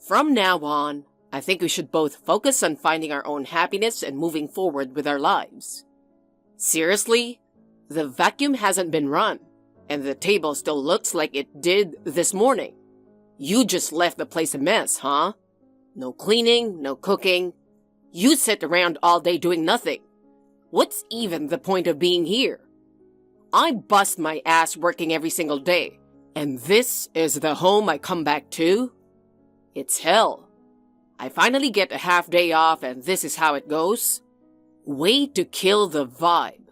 From now on, I think we should both focus on finding our own happiness and moving forward with our lives. Seriously, the vacuum hasn't been run, and the table still looks like it did this morning. You just left the place a mess, huh? No cleaning, no cooking. You sit around all day doing nothing. What's even the point of being here? I bust my ass working every single day, and this is the home I come back to? It's hell. I finally get a half day off and this is how it goes? Way to kill the vibe.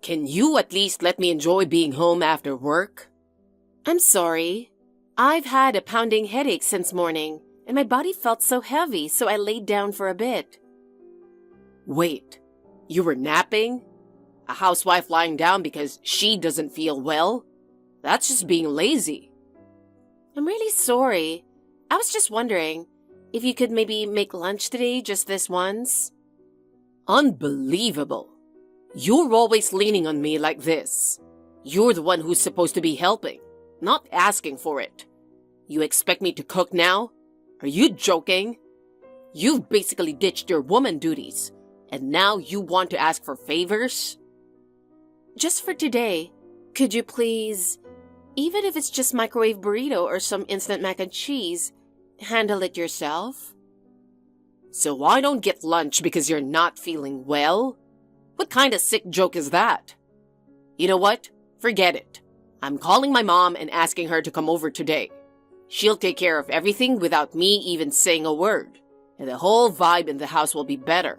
Can you at least let me enjoy being home after work? I'm sorry. I've had a pounding headache since morning, and my body felt so heavy, so I laid down for a bit. Wait, you were napping? A housewife lying down because she doesn't feel well? That's just being lazy. I'm really sorry. I was just wondering if you could maybe make lunch today just this once. Unbelievable. You're always leaning on me like this. You're the one who's supposed to be helping, not asking for it. You expect me to cook now? Are you joking? You've basically ditched your woman duties, and now you want to ask for favors? Just for today, could you please, even if it's just microwave burrito or some instant mac and cheese, handle it yourself? So I don't get lunch because you're not feeling well? What kind of sick joke is that? You know what? Forget it. I'm calling my mom and asking her to come over today. She'll take care of everything without me even saying a word, and the whole vibe in the house will be better.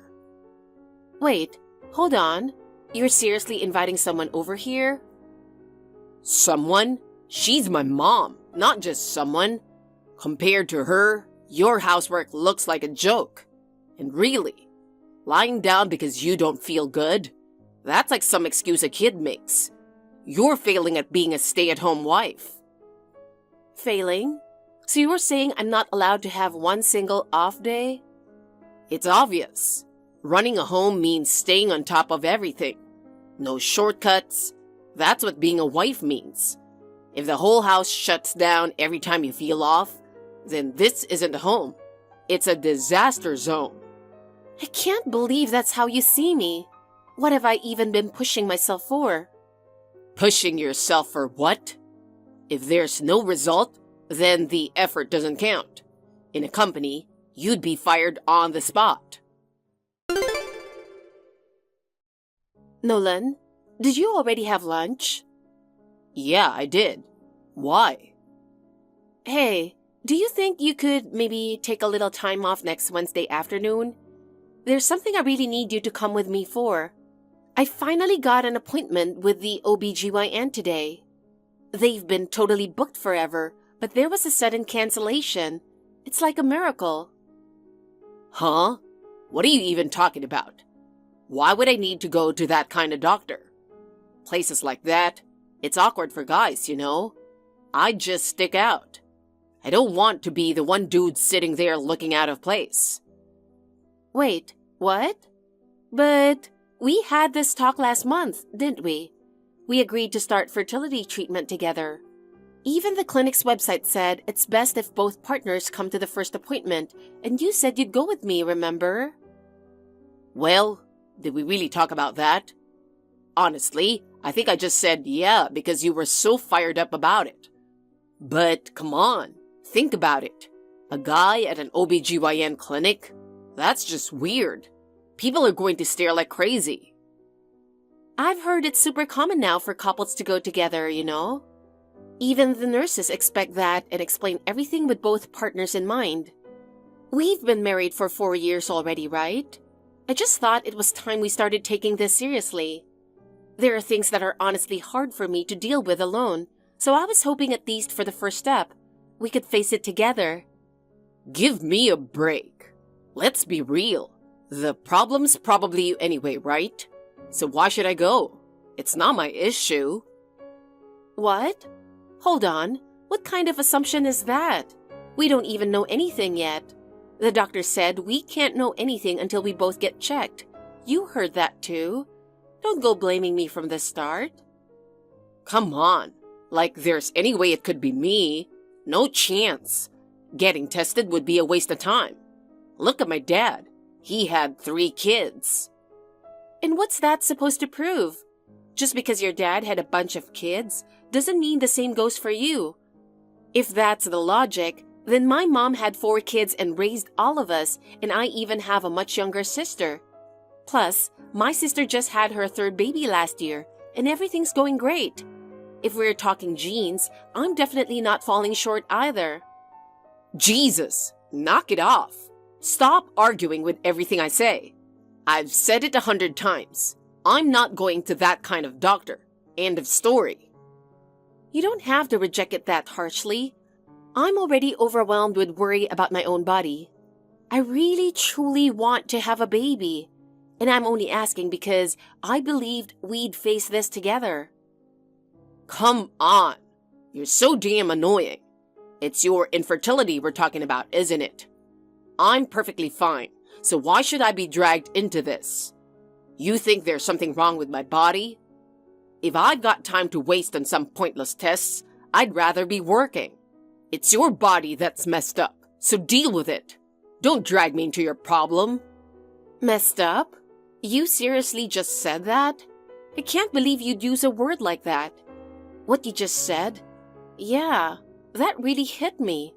Wait, hold on. You're seriously inviting someone over here? Someone? She's my mom, not just someone. Compared to her, your housework looks like a joke. And really, lying down because you don't feel good? That's like some excuse a kid makes. You're failing at being a stay-at-home wife. Failing? So you're saying I'm not allowed to have one single off day? It's obvious. Running a home means staying on top of everything. No shortcuts. That's what being a wife means. If the whole house shuts down every time you feel off, then this isn't a home. It's a disaster zone. I can't believe that's how you see me. What have I even been pushing myself for? Pushing yourself for what? If there's no result, then the effort doesn't count. In a company, you'd be fired on the spot. Nolan, did you already have lunch? Yeah, I did. Why? Hey, do you think you could maybe take a little time off next Wednesday afternoon? There's something I really need you to come with me for. I finally got an appointment with the OBGYN today. They've been totally booked forever, but there was a sudden cancellation. It's like a miracle. Huh? What are you even talking about? Why would I need to go to that kind of doctor? Places like that, it's awkward for guys, you know? I just stick out. I don't want to be the one dude sitting there looking out of place. Wait, what? But we had this talk last month, didn't we? We agreed to start fertility treatment together. Even the clinic's website said it's best if both partners come to the first appointment, and you said you'd go with me, remember? Well, did we really talk about that? Honestly, I think I just said yeah because you were so fired up about it. But come on, think about it. A guy at an OBGYN clinic? That's just weird. People are going to stare like crazy. I've heard it's super common now for couples to go together, you know? Even the nurses expect that and explain everything with both partners in mind. We've been married for 4 years already, right? I just thought it was time we started taking this seriously. There are things that are honestly hard for me to deal with alone, so I was hoping at least for the first step, we could face it together. Give me a break. Let's be real. The problem's probably you anyway, right? So why should I go? It's not my issue. What? Hold on. What kind of assumption is that? We don't even know anything yet. The doctor said we can't know anything until we both get checked. You heard that too. Don't go blaming me from the start. Come on. Like there's any way it could be me. No chance. Getting tested would be a waste of time. Look at my dad. He had 3 kids. And what's that supposed to prove? Just because your dad had a bunch of kids doesn't mean the same goes for you. If that's the logic, then my mom had 4 kids and raised all of us, and I even have a much younger sister. Plus, my sister just had her 3rd baby last year, and everything's going great. If we're talking genes, I'm definitely not falling short either. Jesus, knock it off. Stop arguing with everything I say. I've said it 100 times. I'm not going to that kind of doctor. End of story. You don't have to reject it that harshly. I'm already overwhelmed with worry about my own body. I really truly want to have a baby. And I'm only asking because I believed we'd face this together. Come on. You're so damn annoying. It's your infertility we're talking about, isn't it? I'm perfectly fine, so why should I be dragged into this? You think there's something wrong with my body? If I've got time to waste on some pointless tests, I'd rather be working. It's your body that's messed up, so deal with it. Don't drag me into your problem. Messed up? You seriously just said that? I can't believe you'd use a word like that. What you just said? Yeah, that really hit me.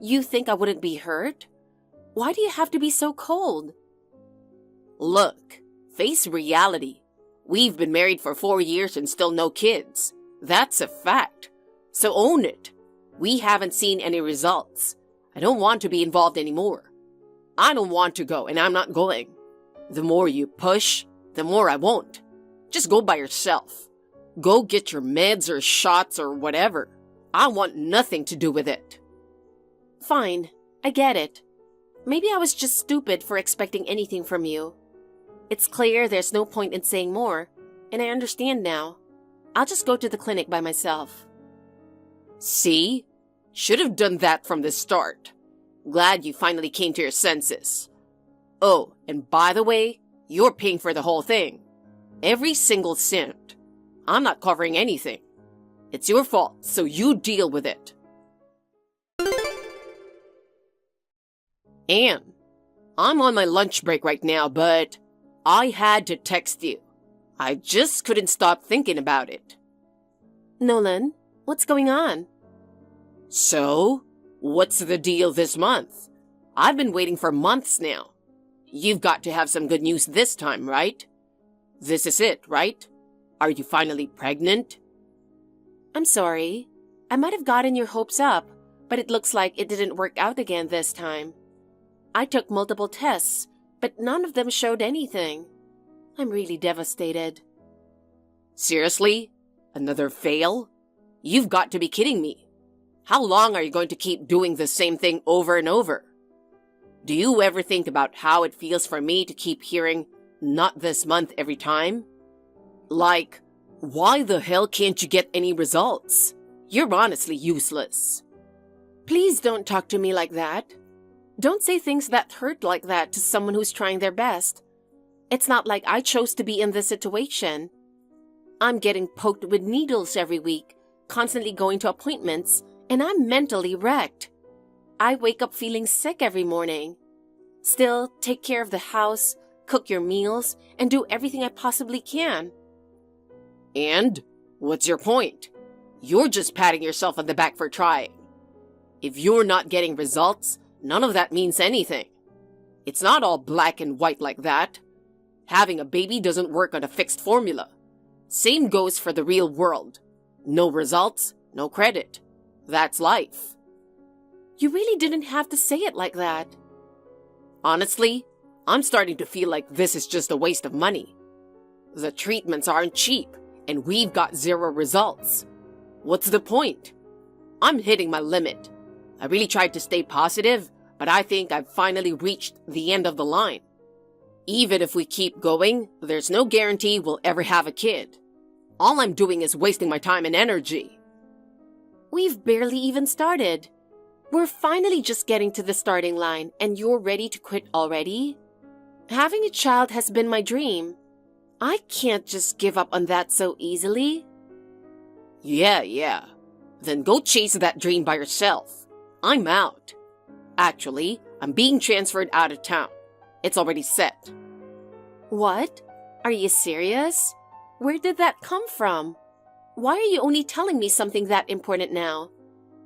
You think I wouldn't be hurt? Why do you have to be so cold? Look, face reality. We've been married for 4 years and still no kids. That's a fact. So own it. We haven't seen any results. I don't want to be involved anymore. I don't want to go, and I'm not going. The more you push, the more I won't. Just go by yourself. Go get your meds or shots or whatever. I want nothing to do with it. Fine, I get it. Maybe I was just stupid for expecting anything from you. It's clear there's no point in saying more, and I understand now. I'll just go to the clinic by myself. See? Should have done that from the start. Glad you finally came to your senses. Oh, and by the way, you're paying for the whole thing. Every single cent. I'm not covering anything. It's your fault, so you deal with it. Anne, I'm on my lunch break right now, but I had to text you. I just couldn't stop thinking about it. Nolan, what's going on? So, what's the deal this month? I've been waiting for months now. You've got to have some good news this time, right? This is it, right? Are you finally pregnant? I'm sorry. I might have gotten your hopes up, but it looks like it didn't work out again this time. I took multiple tests, but none of them showed anything. I'm really devastated. Seriously? Another fail? You've got to be kidding me. How long are you going to keep doing the same thing over and over? Do you ever think about how it feels for me to keep hearing, "not this month" every time? Like, why the hell can't you get any results? You're honestly useless. Please don't talk to me like that. Don't say things that hurt like that to someone who's trying their best. It's not like I chose to be in this situation. I'm getting poked with needles every week, constantly going to appointments, and I'm mentally wrecked. I wake up feeling sick every morning. Still, take care of the house, cook your meals, and do everything I possibly can. And? What's your point? You're just patting yourself on the back for trying. If you're not getting results, none of that means anything. It's not all black and white like that. Having a baby doesn't work on a fixed formula. Same goes for the real world. No results, no credit. That's life. You really didn't have to say it like that. Honestly, I'm starting to feel like this is just a waste of money. The treatments aren't cheap, and we've got 0 results. What's the point? I'm hitting my limit. I really tried to stay positive, but I think I've finally reached the end of the line. Even if we keep going, there's no guarantee we'll ever have a kid. All I'm doing is wasting my time and energy. We've barely even started. We're finally just getting to the starting line, and you're ready to quit already? Having a child has been my dream. I can't just give up on that so easily. Yeah. Then go chase that dream by yourself. I'm out. Actually, I'm being transferred out of town. It's already set. What? Are you serious? Where did that come from? Why are you only telling me something that important now?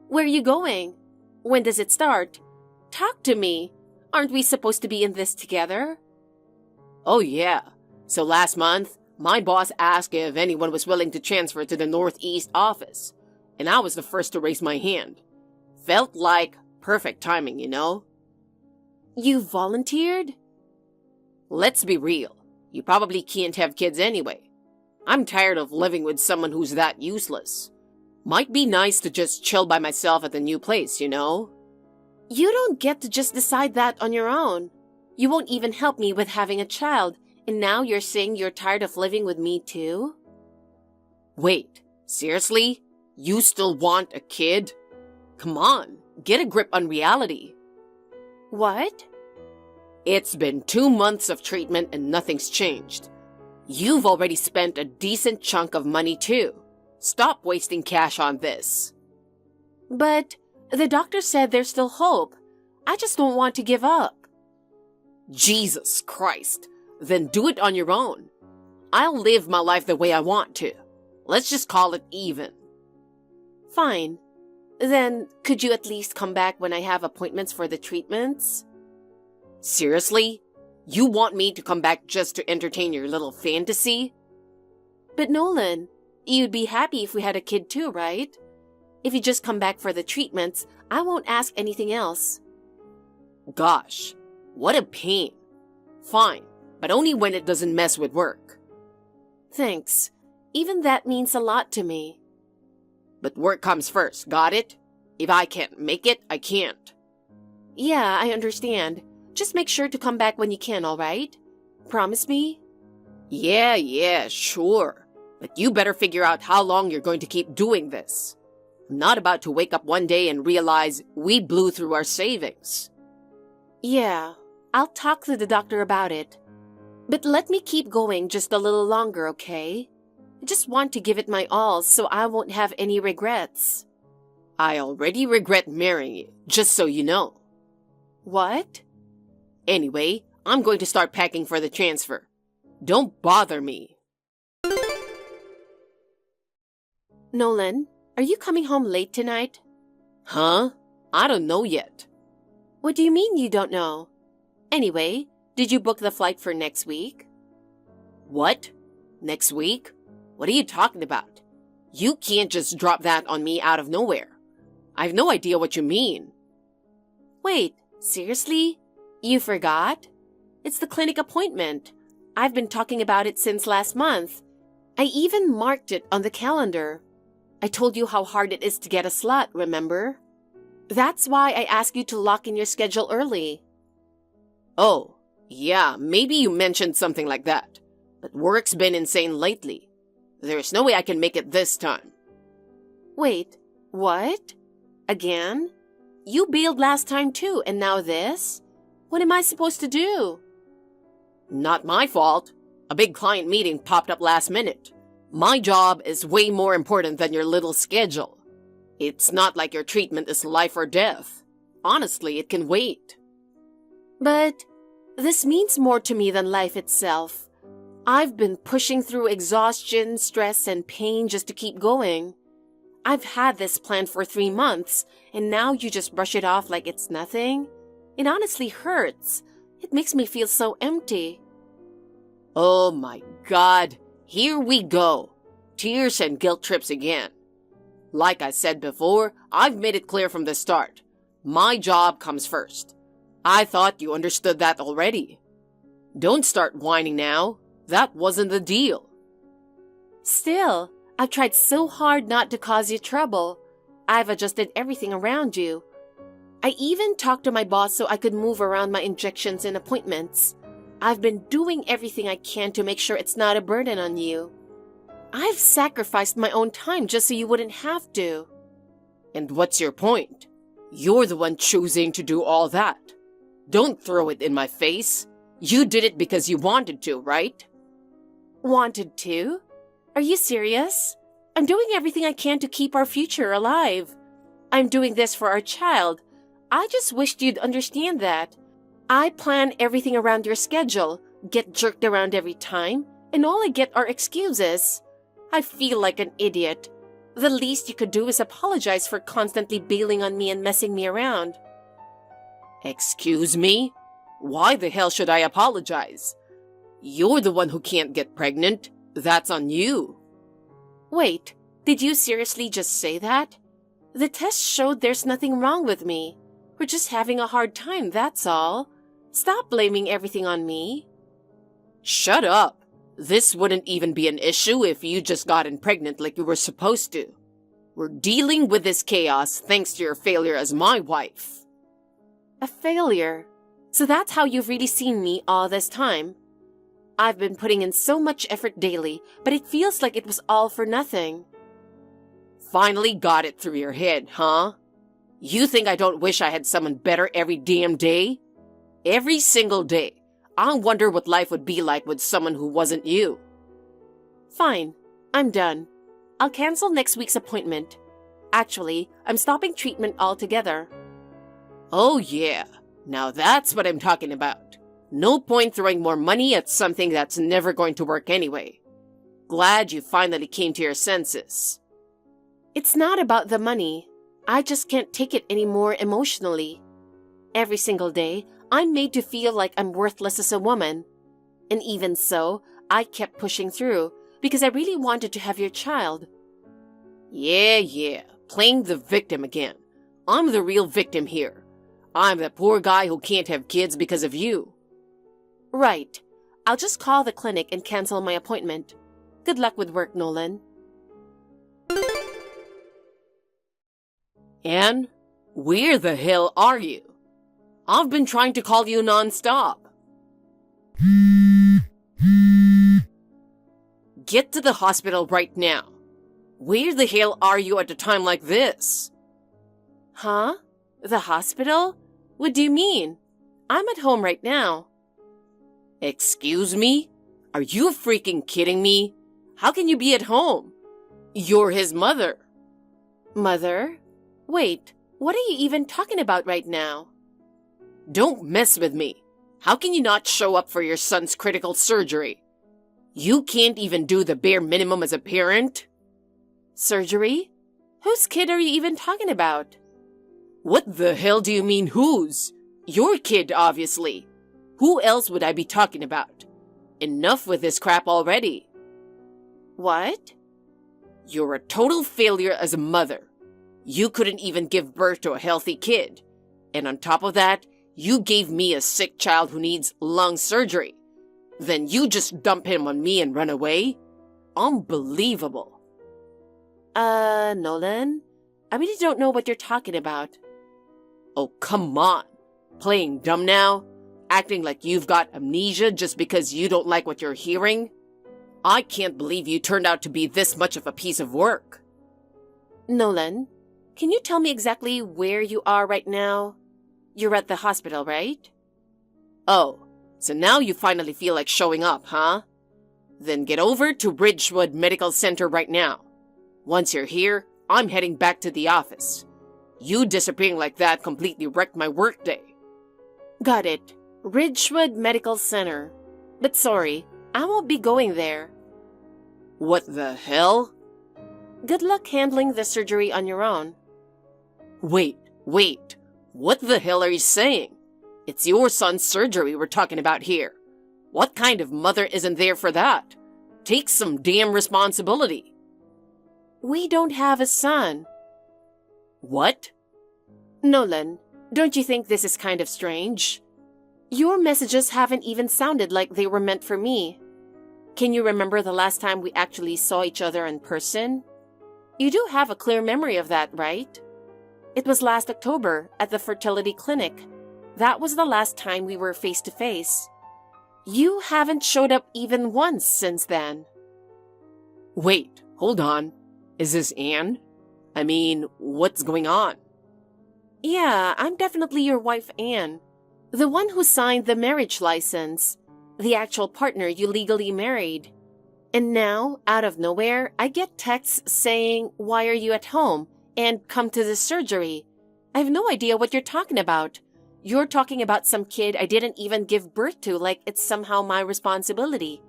Where are you going? When does it start? Talk to me. Aren't we supposed to be in this together? Oh yeah. So last month, my boss asked if anyone was willing to transfer to the Northeast office, and I was the first to raise my hand. Felt like perfect timing, you know? You volunteered? Let's be real. You probably can't have kids anyway. I'm tired of living with someone who's that useless. Might be nice to just chill by myself at the new place, you know? You don't get to just decide that on your own. You won't even help me with having a child, and now you're saying you're tired of living with me too? Wait, seriously? You still want a kid? Come on, get a grip on reality. What? It's been 2 months of treatment and nothing's changed. You've already spent a decent chunk of money too. Stop wasting cash on this. But the doctor said there's still hope. I just don't want to give up. Jesus Christ. Then do it on your own. I'll live my life the way I want to. Let's just call it even. Fine. Then could you at least come back when I have appointments for the treatments? Seriously? You want me to come back just to entertain your little fantasy? But Nolan, you'd be happy if we had a kid too, right? If you just come back for the treatments, I won't ask anything else. Gosh, what a pain. Fine, but only when it doesn't mess with work. Thanks. Even that means a lot to me. But work comes first, got it? If I can't make it, I can't. Yeah, I understand. Just make sure to come back when you can, all right? Promise me? Yeah, sure. But you better figure out how long you're going to keep doing this. I'm not about to wake up one day and realize we blew through our savings. Yeah, I'll talk to the doctor about it. But let me keep going just a little longer, okay? I just want to give it my all so I won't have any regrets. I already regret marrying you, just so you know. What? Anyway, I'm going to start packing for the transfer. Don't bother me. Nolan, are you coming home late tonight? Huh? I don't know yet. What do you mean you don't know? Anyway, did you book the flight for next week? What? Next week? What are you talking about? You can't just drop that on me out of nowhere. I have no idea what you mean. Wait, seriously? You forgot? It's the clinic appointment. I've been talking about it since last month. I even marked it on the calendar. I told you how hard it is to get a slot, remember? That's why I asked you to lock in your schedule early. Oh, yeah, maybe you mentioned something like that. But work's been insane lately. There's no way I can make it this time. Wait, what? Again? You bailed last time too, and now this? What am I supposed to do? Not my fault. A big client meeting popped up last minute. My job is way more important than your little schedule. It's not like your treatment is life or death. Honestly, it can wait. But this means more to me than life itself. I've been pushing through exhaustion, stress, and pain just to keep going. I've had this plan for 3 months, and now you just brush it off like it's nothing? It honestly hurts. It makes me feel so empty. Oh my God, here we go. Tears and guilt trips again. Like I said before, I've made it clear from the start. My job comes first. I thought you understood that already. Don't start whining now. That wasn't the deal. Still, I've tried so hard not to cause you trouble. I've adjusted everything around you. I even talked to my boss so I could move around my injections and appointments. I've been doing everything I can to make sure it's not a burden on you. I've sacrificed my own time just so you wouldn't have to. And what's your point? You're the one choosing to do all that. Don't throw it in my face. You did it because you wanted to, right? Wanted to? Are you serious? I'm doing everything I can to keep our future alive. I'm doing this for our child. I just wished you'd understand that. I plan everything around your schedule, get jerked around every time, and all I get are excuses. I feel like an idiot. The least you could do is apologize for constantly bailing on me and messing me around. Excuse me? Why the hell should I apologize? You're the one who can't get pregnant. That's on you. Wait, did you seriously just say that? The test showed there's nothing wrong with me. We're just having a hard time, that's all. Stop blaming everything on me. Shut up. This wouldn't even be an issue if you just gotten pregnant like you were supposed to. We're dealing with this chaos thanks to your failure as my wife. A failure? So that's how you've really seen me all this time? I've been putting in so much effort daily, but it feels like it was all for nothing. Finally got it through your head, huh? You think I don't wish I had someone better every damn day? Every single day, I wonder what life would be like with someone who wasn't you. Fine, I'm done. I'll cancel next week's appointment. Actually, I'm stopping treatment altogether. Oh yeah, now that's what I'm talking about. No point throwing more money at something that's never going to work anyway. Glad you finally came to your senses. It's not about the money. I just can't take it anymore emotionally. Every single day, I'm made to feel like I'm worthless as a woman. And even so, I kept pushing through because I really wanted to have your child. Yeah, playing the victim again. I'm the real victim here. I'm the poor guy who can't have kids because of you. Right. I'll just call the clinic and cancel my appointment. Good luck with work, Nolan. Anne, where the hell are you? I've been trying to call you nonstop. Get to the hospital right now. Where the hell are you at a time like this? Huh? The hospital? What do you mean? I'm at home right now. Excuse me? Are you freaking kidding me? How can you be at home? You're his mother. Mother? Wait, what are you even talking about right now? Don't mess with me. How can you not show up for your son's critical surgery? You can't even do the bare minimum as a parent? Surgery? Whose kid are you even talking about? What the hell do you mean whose? Your kid, obviously. Who else would I be talking about? Enough with this crap already. What? You're a total failure as a mother. You couldn't even give birth to a healthy kid. And on top of that, you gave me a sick child who needs lung surgery. Then you just dump him on me and run away? Unbelievable. Nolan? I really don't know what you're talking about. Oh, come on. Playing dumb now? Acting like you've got amnesia just because you don't like what you're hearing? I can't believe you turned out to be this much of a piece of work. Nolan, can you tell me exactly where you are right now? You're at the hospital, right? Oh, so now you finally feel like showing up, huh? Then get over to Ridgewood Medical Center right now. Once you're here, I'm heading back to the office. You disappearing like that completely wrecked my workday. Got it. Ridgewood Medical Center. But sorry, I won't be going there. What the hell? Good luck handling the surgery on your own. Wait. What the hell are you saying? It's your son's surgery we're talking about here. What kind of mother isn't there for that? Take some damn responsibility. We don't have a son. What? Nolan, don't you think this is kind of strange? Your messages haven't even sounded like they were meant for me. Can you remember the last time we actually saw each other in person? You do have a clear memory of that, right? It was last October at the fertility clinic. That was the last time we were face to face. You haven't showed up even once since then. Wait, hold on. Is this Anne? I mean, what's going on? Yeah, I'm definitely your wife, Anne. The one who signed the marriage license. The actual partner you legally married. And now, out of nowhere, I get texts saying, "Why are you at home?" and "Come to the surgery." I have no idea what you're talking about. You're talking about some kid I didn't even give birth to like it's somehow my responsibility.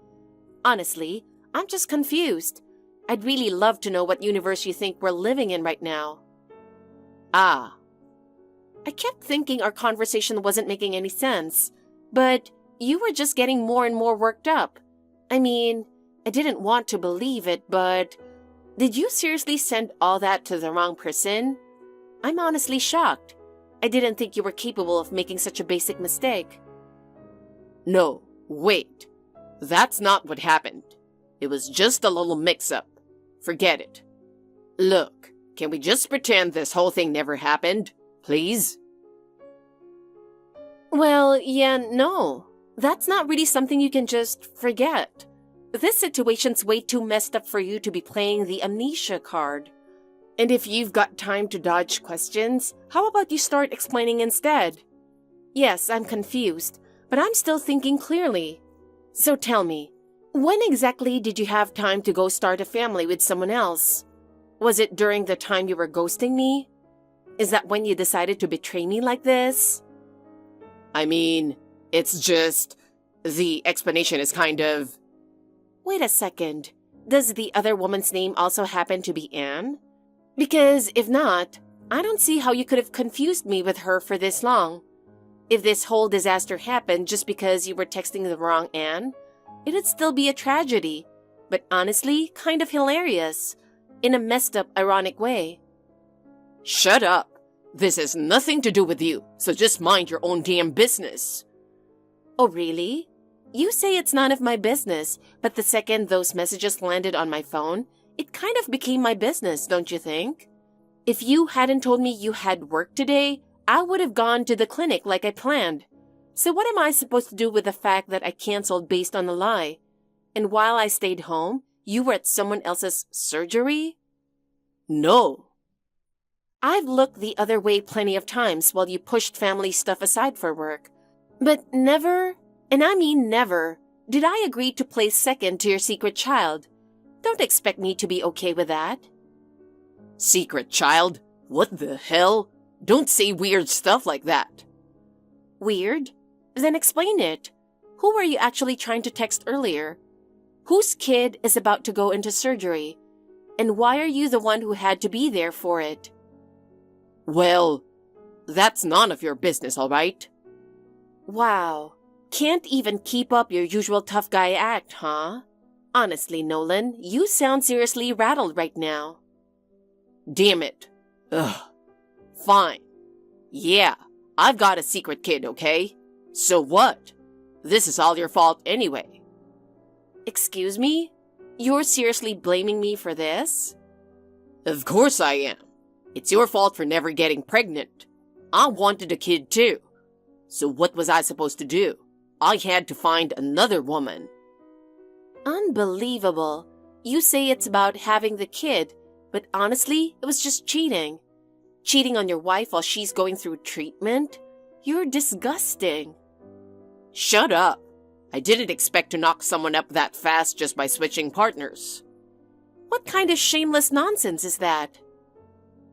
Honestly, I'm just confused. I'd really love to know what universe you think we're living in right now. Ah, I kept thinking our conversation wasn't making any sense, but you were just getting more and more worked up. I mean, I didn't want to believe it, but did you seriously send all that to the wrong person? I'm honestly shocked. I didn't think you were capable of making such a basic mistake. no, wait. That's not what happened. It was just a little mix-up. Forget it. Look, can we just pretend this whole thing never happened, please? Well, yeah, no. That's not really something you can just forget. This situation's way too messed up for you to be playing the amnesia card. And if you've got time to dodge questions, how about you start explaining instead? Yes, I'm confused, but I'm still thinking clearly. So tell me, when exactly did you have time to go start a family with someone else? Was it during the time you were ghosting me? Is that when you decided to betray me like this? I mean, it's just... the explanation is kind of... Wait a second. Does the other woman's name also happen to be Anne? Because if not, I don't see how you could have confused me with her for this long. If this whole disaster happened just because you were texting the wrong Anne, it'd still be a tragedy, but honestly, kind of hilarious, in a messed up, ironic way. Shut up. This has nothing to do with you, so just mind your own damn business. Oh, really? You say it's none of my business, but the second those messages landed on my phone, it kind of became my business, don't you think? If you hadn't told me you had work today, I would have gone to the clinic like I planned. So what am I supposed to do with the fact that I canceled based on a lie? And while I stayed home, you were at someone else's surgery? No. I've looked the other way plenty of times while you pushed family stuff aside for work. But never, and I mean never, did I agree to place second to your secret child. Don't expect me to be okay with that. Secret child? What the hell? Don't say weird stuff like that. Weird? Then explain it. Who were you actually trying to text earlier? Whose kid is about to go into surgery? And why are you the one who had to be there for it? Well, that's none of your business, all right? Wow. Can't even keep up your usual tough guy act, huh? Honestly, Nolan, you sound seriously rattled right now. Damn it. Ugh. Fine. Yeah, I've got a secret kid, okay? So what? This is all your fault anyway. Excuse me? You're seriously blaming me for this? Of course I am. It's your fault for never getting pregnant. I wanted a kid too. So what was I supposed to do? I had to find another woman. Unbelievable. You say it's about having the kid, but honestly, it was just cheating. Cheating on your wife while she's going through treatment? You're disgusting. Shut up. I didn't expect to knock someone up that fast just by switching partners. What kind of shameless nonsense is that?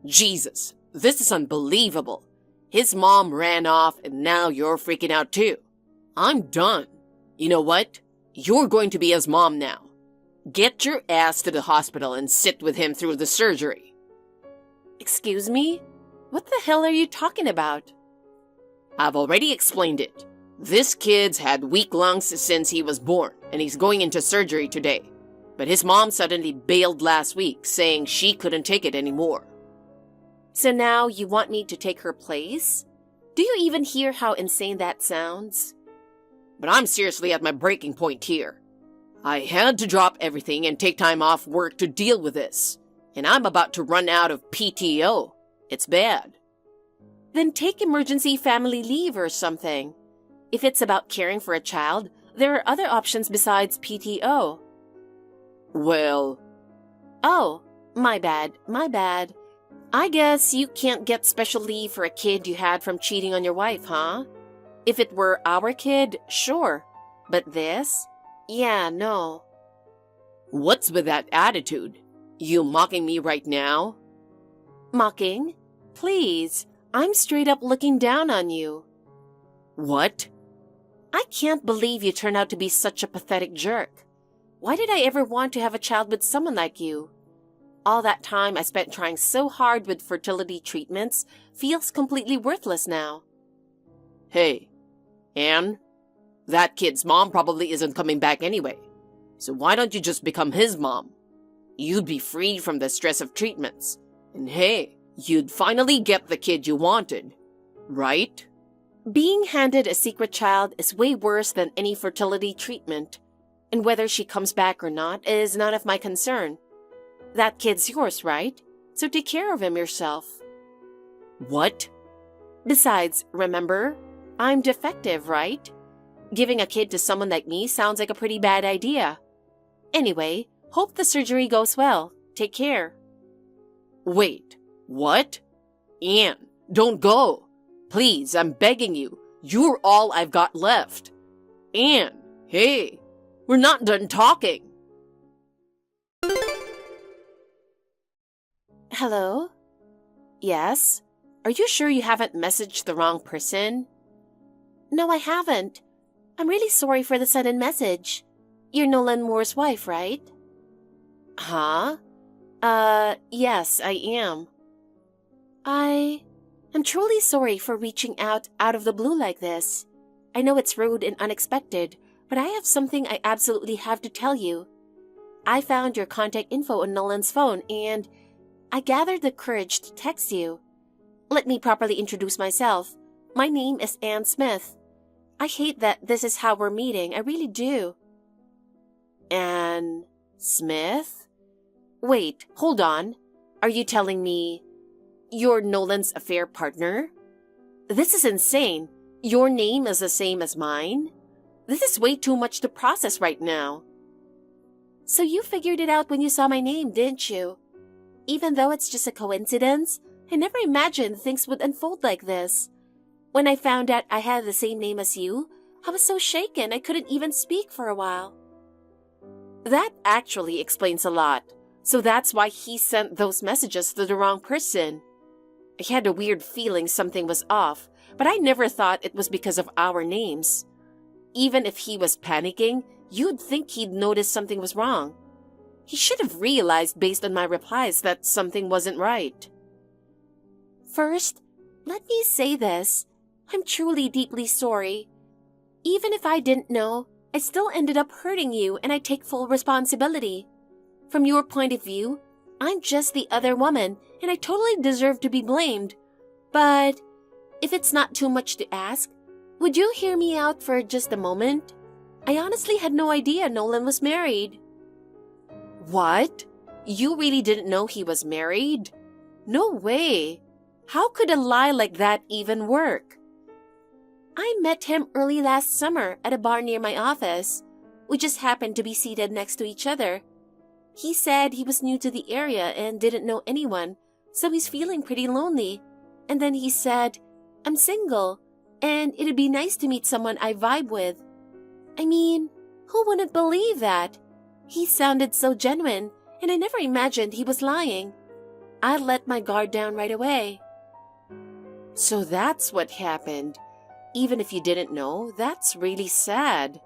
Jesus, this is unbelievable. His mom ran off and now you're freaking out too. I'm done. You know what? You're going to be his mom now. Get your ass to the hospital and sit with him through the surgery. Excuse me? What the hell are you talking about? I've already explained it. This kid's had weak lungs since he was born, and he's going into surgery today. But his mom suddenly bailed last week, saying she couldn't take it anymore. So now you want me to take her place? Do you even hear how insane that sounds? But I'm seriously at my breaking point here. I had to drop everything and take time off work to deal with this. And I'm about to run out of PTO. It's bad. Then take emergency family leave or something. If it's about caring for a child, there are other options besides PTO. Well... Oh, my bad. I guess you can't get special leave for a kid you had from cheating on your wife, huh? If it were our kid, sure. But this? Yeah, no. What's with that attitude? You mocking me right now? Mocking? Please, I'm straight up looking down on you. What? I can't believe you turned out to be such a pathetic jerk. Why did I ever want to have a child with someone like you? All that time I spent trying so hard with fertility treatments feels completely worthless now. Hey, Anne, that kid's mom probably isn't coming back anyway. So why don't you just become his mom? You'd be freed from the stress of treatments. And hey, you'd finally get the kid you wanted. Right? Being handed a secret child is way worse than any fertility treatment. And whether she comes back or not is none of my concern. That kid's yours, right? So take care of him yourself. What? Besides, remember, I'm defective, right? Giving a kid to someone like me sounds like a pretty bad idea. Anyway, hope the surgery goes well. Take care. Wait, what? Anne, don't go. Please, I'm begging you. You're all I've got left. Anne, hey, we're not done talking. Hello? Yes? Are you sure you haven't messaged the wrong person? No, I haven't. I'm really sorry for the sudden message. You're Nolan Moore's wife, right? Huh? Yes, I am. I'm truly sorry for reaching out of the blue like this. I know it's rude and unexpected, but I have something I absolutely have to tell you. I found your contact info on Nolan's phone and I gathered the courage to text you. Let me properly introduce myself. My name is Anne Smith. I hate that this is how we're meeting. I really do. Anne Smith? Wait, hold on. Are you telling me you're Nolan's affair partner? This is insane. Your name is the same as mine? This is way too much to process right now. So you figured it out when you saw my name, didn't you? Even though it's just a coincidence, I never imagined things would unfold like this. When I found out I had the same name as you, I was so shaken I couldn't even speak for a while. That actually explains a lot. So that's why he sent those messages to the wrong person. I had a weird feeling something was off, but I never thought it was because of our names. Even if he was panicking, you'd think he'd noticed something was wrong. He should have realized based on my replies that something wasn't right. First, let me say this. I'm truly deeply sorry. Even if I didn't know, I still ended up hurting you and I take full responsibility. From your point of view, I'm just the other woman and I totally deserve to be blamed. But if it's not too much to ask, would you hear me out for just a moment? I honestly had no idea Nolan was married. What? You really didn't know he was married? No way. How could a lie like that even work? I met him early last summer at a bar near my office. We just happened to be seated next to each other. He said he was new to the area and didn't know anyone, so he's feeling pretty lonely. And then he said, I'm single, and it'd be nice to meet someone I vibe with. I mean, who wouldn't believe that? He sounded so genuine, and I never imagined he was lying. I let my guard down right away. So that's what happened. Even if you didn't know, that's really sad.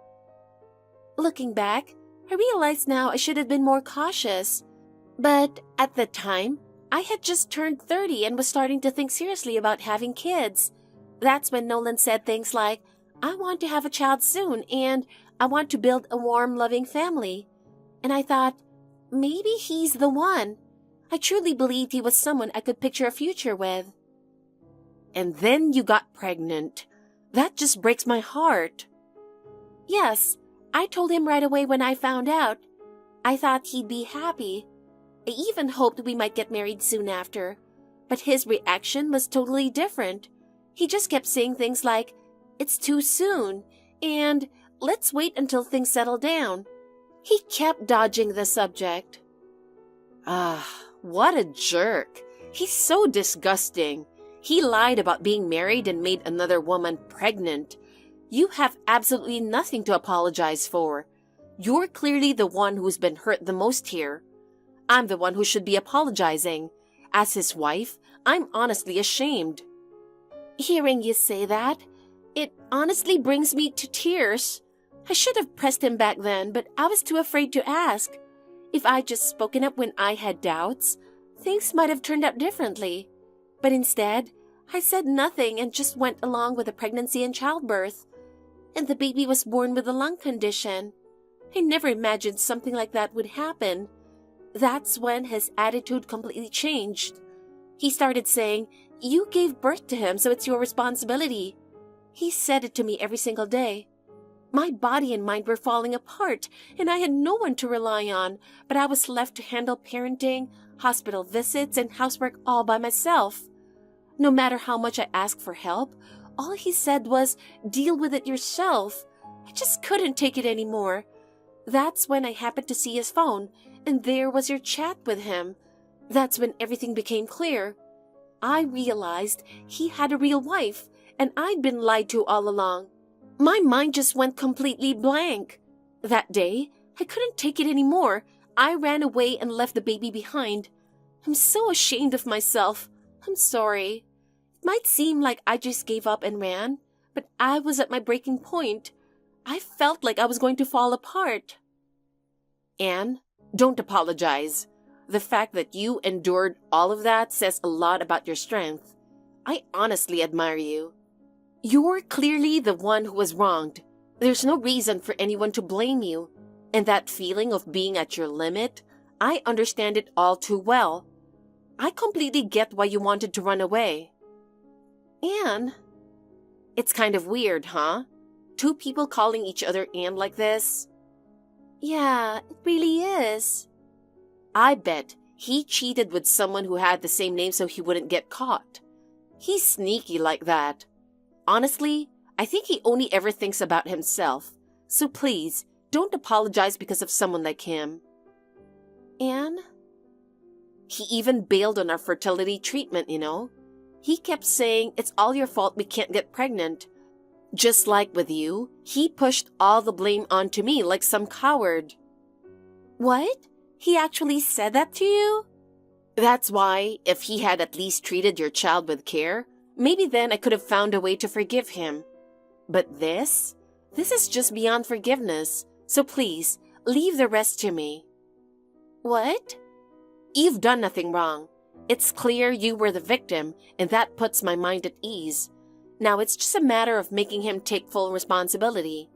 Looking back, I realize now I should have been more cautious. But at the time, I had just turned 30 and was starting to think seriously about having kids. That's when Nolan said things like, I want to have a child soon and I want to build a warm, loving family. And I thought, maybe he's the one. I truly believed he was someone I could picture a future with. And then you got pregnant. That just breaks my heart. Yes, I told him right away when I found out. I thought he'd be happy. I even hoped we might get married soon after. But his reaction was totally different. He just kept saying things like, it's too soon, and let's wait until things settle down. He kept dodging the subject. What a jerk. He's so disgusting. He lied about being married and made another woman pregnant. You have absolutely nothing to apologize for. You're clearly the one who's been hurt the most here. I'm the one who should be apologizing. As his wife, I'm honestly ashamed. Hearing you say that, it honestly brings me to tears. I should have pressed him back then, but I was too afraid to ask. If I'd just spoken up when I had doubts, things might have turned out differently. But instead, I said nothing and just went along with the pregnancy and childbirth. And the baby was born with a lung condition. I never imagined something like that would happen. That's when his attitude completely changed. He started saying, "You gave birth to him, so it's your responsibility." He said it to me every single day. My body and mind were falling apart, and I had no one to rely on, but I was left to handle parenting, hospital visits, and housework all by myself. No matter how much I asked for help, all he said was, "Deal with it yourself." I just couldn't take it anymore. That's when I happened to see his phone, and there was your chat with him. That's when everything became clear. I realized he had a real wife, and I'd been lied to all along. My mind just went completely blank. That day, I couldn't take it anymore. I ran away and left the baby behind. I'm so ashamed of myself. I'm sorry. It might seem like I just gave up and ran, but I was at my breaking point. I felt like I was going to fall apart. Anne, don't apologize. The fact that you endured all of that says a lot about your strength. I honestly admire you. You're clearly the one who was wronged. There's no reason for anyone to blame you. And that feeling of being at your limit, I understand it all too well. I completely get why you wanted to run away. Anne? It's kind of weird, huh? Two people calling each other Anne like this. Yeah, it really is. I bet he cheated with someone who had the same name so he wouldn't get caught. He's sneaky like that. Honestly, I think he only ever thinks about himself. So please, don't apologize because of someone like him. Anne? He even bailed on our fertility treatment, you know. He kept saying it's all your fault we can't get pregnant. Just like with you, he pushed all the blame onto me like some coward. What? He actually said that to you? That's why, if he had at least treated your child with care, maybe then I could have found a way to forgive him. But this is just beyond forgiveness, so please, leave the rest to me. What? You've done nothing wrong. It's clear you were the victim, and that puts my mind at ease. Now it's just a matter of making him take full responsibility.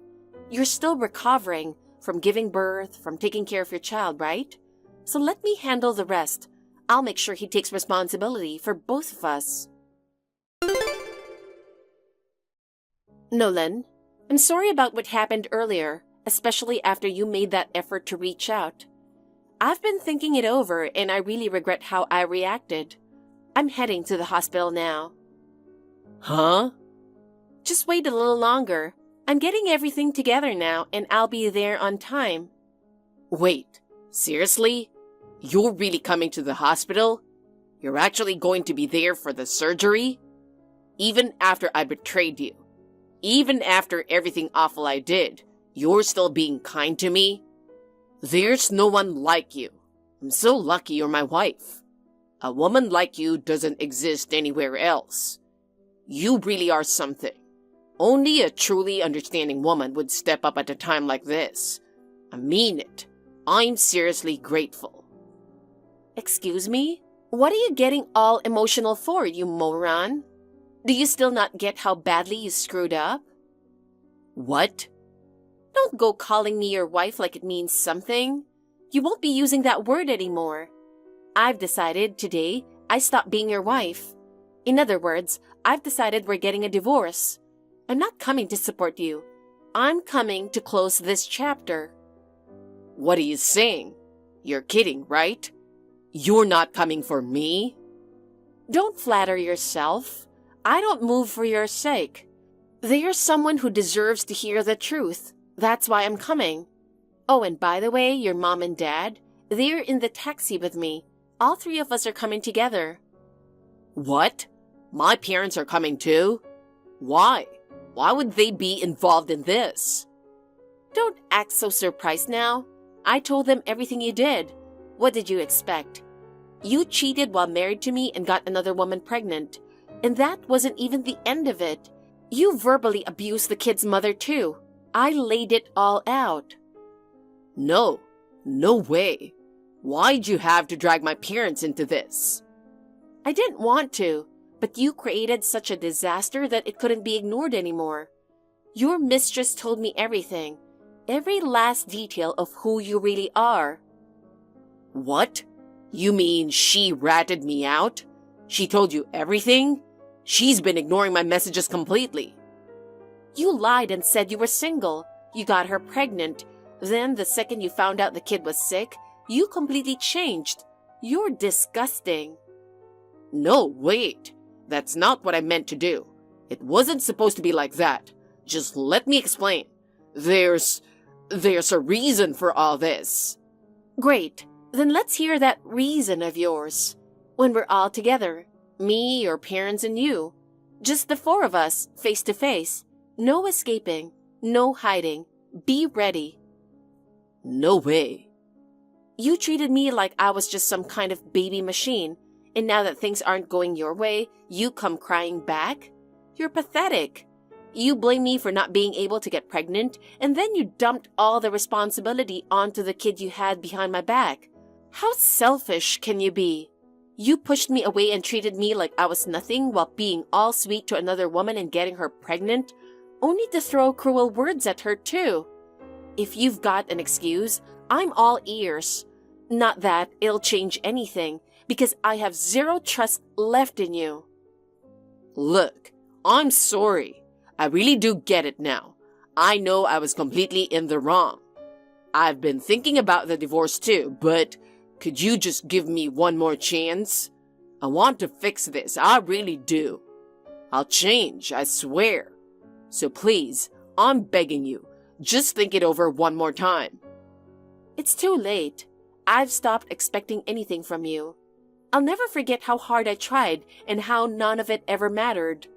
You're still recovering from giving birth, from taking care of your child, right? So let me handle the rest. I'll make sure he takes responsibility for both of us. Nolan, I'm sorry about what happened earlier, especially after you made that effort to reach out. I've been thinking it over and I really regret how I reacted. I'm heading to the hospital now. Huh? Just wait a little longer. I'm getting everything together now and I'll be there on time. Wait, seriously? You're really coming to the hospital? You're actually going to be there for the surgery? Even after I betrayed you? Even after everything awful I did, you're still being kind to me? There's no one like you. I'm so lucky you're my wife. A woman like you doesn't exist anywhere else. You really are something. Only a truly understanding woman would step up at a time like this. I mean it. I'm seriously grateful. Excuse me? What are you getting all emotional for, you moron? Do you still not get how badly you screwed up? What? Don't go calling me your wife like it means something. You won't be using that word anymore. I've decided today I stop being your wife. In other words, I've decided we're getting a divorce. I'm not coming to support you. I'm coming to close this chapter. What are you saying? You're kidding, right? You're not coming for me? Don't flatter yourself. I don't move for your sake. There's someone who deserves to hear the truth. That's why I'm coming. Oh, and by the way, your mom and dad, they're in the taxi with me. All three of us are coming together. What? My parents are coming too? Why? Why would they be involved in this? Don't act so surprised now. I told them everything you did. What did you expect? You cheated while married to me and got another woman pregnant. And that wasn't even the end of it. You verbally abused the kid's mother too. I laid it all out. No, no way. Why'd you have to drag my parents into this? I didn't want to, but you created such a disaster that it couldn't be ignored anymore. Your mistress told me everything, every last detail of who you really are. What? You mean she ratted me out? She told you everything? She's been ignoring my messages completely. You lied and said you were single. You got her pregnant. Then, the second you found out the kid was sick, you completely changed. You're disgusting. No, wait. That's not what I meant to do. It wasn't supposed to be like that. Just let me explain. There's a reason for all this. Great. Then let's hear that reason of yours. When we're all together, me, your parents, and you. Just the four of us, face to face. No escaping. No hiding. Be ready. No way. You treated me like I was just some kind of baby machine, and now that things aren't going your way, you come crying back? You're pathetic. You blame me for not being able to get pregnant, and then you dumped all the responsibility onto the kid you had behind my back. How selfish can you be? You pushed me away and treated me like I was nothing while being all sweet to another woman and getting her pregnant, only to throw cruel words at her too. If you've got an excuse, I'm all ears. Not that it'll change anything, because I have zero trust left in you. Look, I'm sorry. I really do get it now. I know I was completely in the wrong. I've been thinking about the divorce too, but could you just give me one more chance? I want to fix this, I really do. I'll change, I swear. So please, I'm begging you, just think it over one more time. It's too late. I've stopped expecting anything from you. I'll never forget how hard I tried and how none of it ever mattered.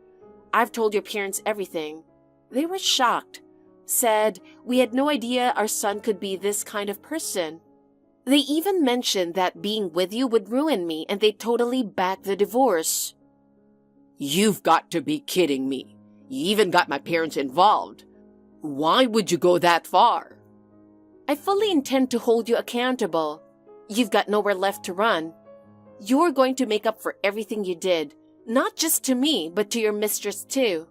I've told your parents everything. They were shocked. Said we had no idea our son could be this kind of person. They even mentioned that being with you would ruin me, and they totally backed the divorce. You've got to be kidding me. You even got my parents involved. Why would you go that far? I fully intend to hold you accountable. You've got nowhere left to run. You're going to make up for everything you did, not just to me, but to your mistress too.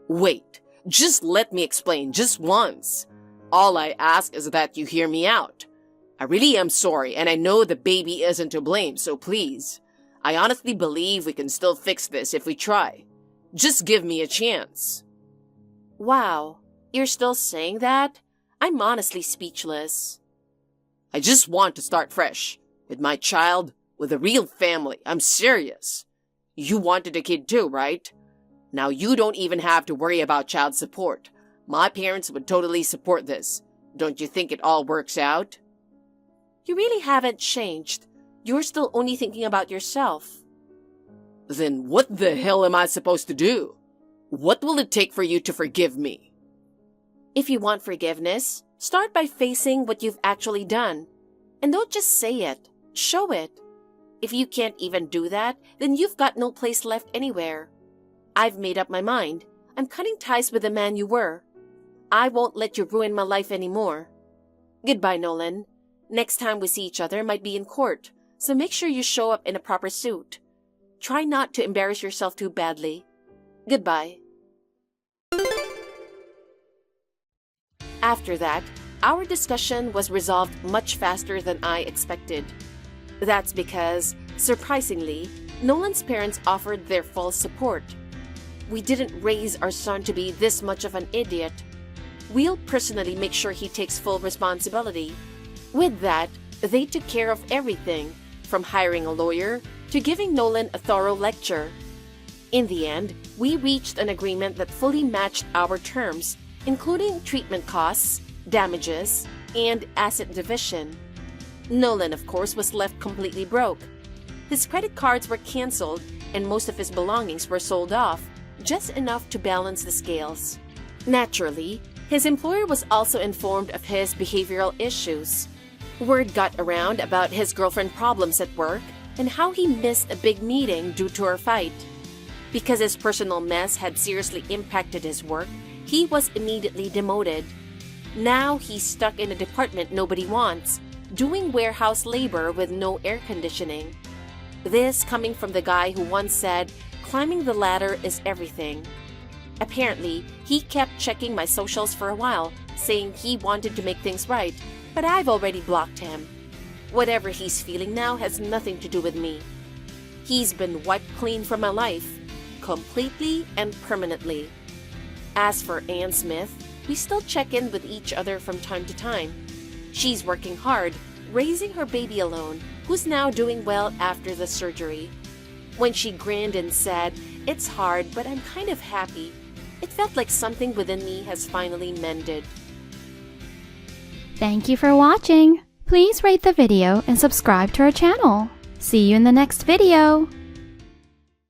Wait, just let me explain just once. All I ask is that you hear me out. I really am sorry, and I know the baby isn't to blame, so please. I honestly believe we can still fix this if we try. Just give me a chance. Wow, you're still saying that? I'm honestly speechless. I just want to start fresh. With my child, with a real family. I'm serious. You wanted a kid too, right? Now you don't even have to worry about child support. My parents would totally support this. Don't you think it all works out? You really haven't changed. You're still only thinking about yourself. Then what the hell am I supposed to do? What will it take for you to forgive me? If you want forgiveness, start by facing what you've actually done. And don't just say it. Show it. If you can't even do that, then you've got no place left anywhere. I've made up my mind. I'm cutting ties with the man you were. I won't let you ruin my life anymore. Goodbye, Nolan. Next time we see each other might be in court, so make sure you show up in a proper suit. Try not to embarrass yourself too badly. Goodbye. After that, our discussion was resolved much faster than I expected. That's because, surprisingly, Nolan's parents offered their full support. We didn't raise our son to be this much of an idiot. We'll personally make sure he takes full responsibility. With that, they took care of everything, from hiring a lawyer to giving Nolan a thorough lecture. In the end, we reached an agreement that fully matched our terms, including treatment costs, damages, and asset division. Nolan, of course, was left completely broke. His credit cards were canceled, and most of his belongings were sold off, just enough to balance the scales. Naturally, his employer was also informed of his behavioral issues. Word got around about his girlfriend problems at work and how he missed a big meeting due to her fight. Because his personal mess had seriously impacted his work, he was immediately demoted. Now he's stuck in a department nobody wants, doing warehouse labor with no air conditioning. This coming from the guy who once said, climbing the ladder is everything. Apparently, he kept checking my socials for a while, saying he wanted to make things right, but I've already blocked him. Whatever he's feeling now has nothing to do with me. He's been wiped clean from my life, completely and permanently. As for Ann Smith, we still check in with each other from time to time. She's working hard, raising her baby alone, who's now doing well after the surgery. When she grinned and said, "It's hard, but I'm kind of happy," it felt like something within me has finally mended. Thank you for watching. Please rate the video and subscribe to our channel. See you in the next video.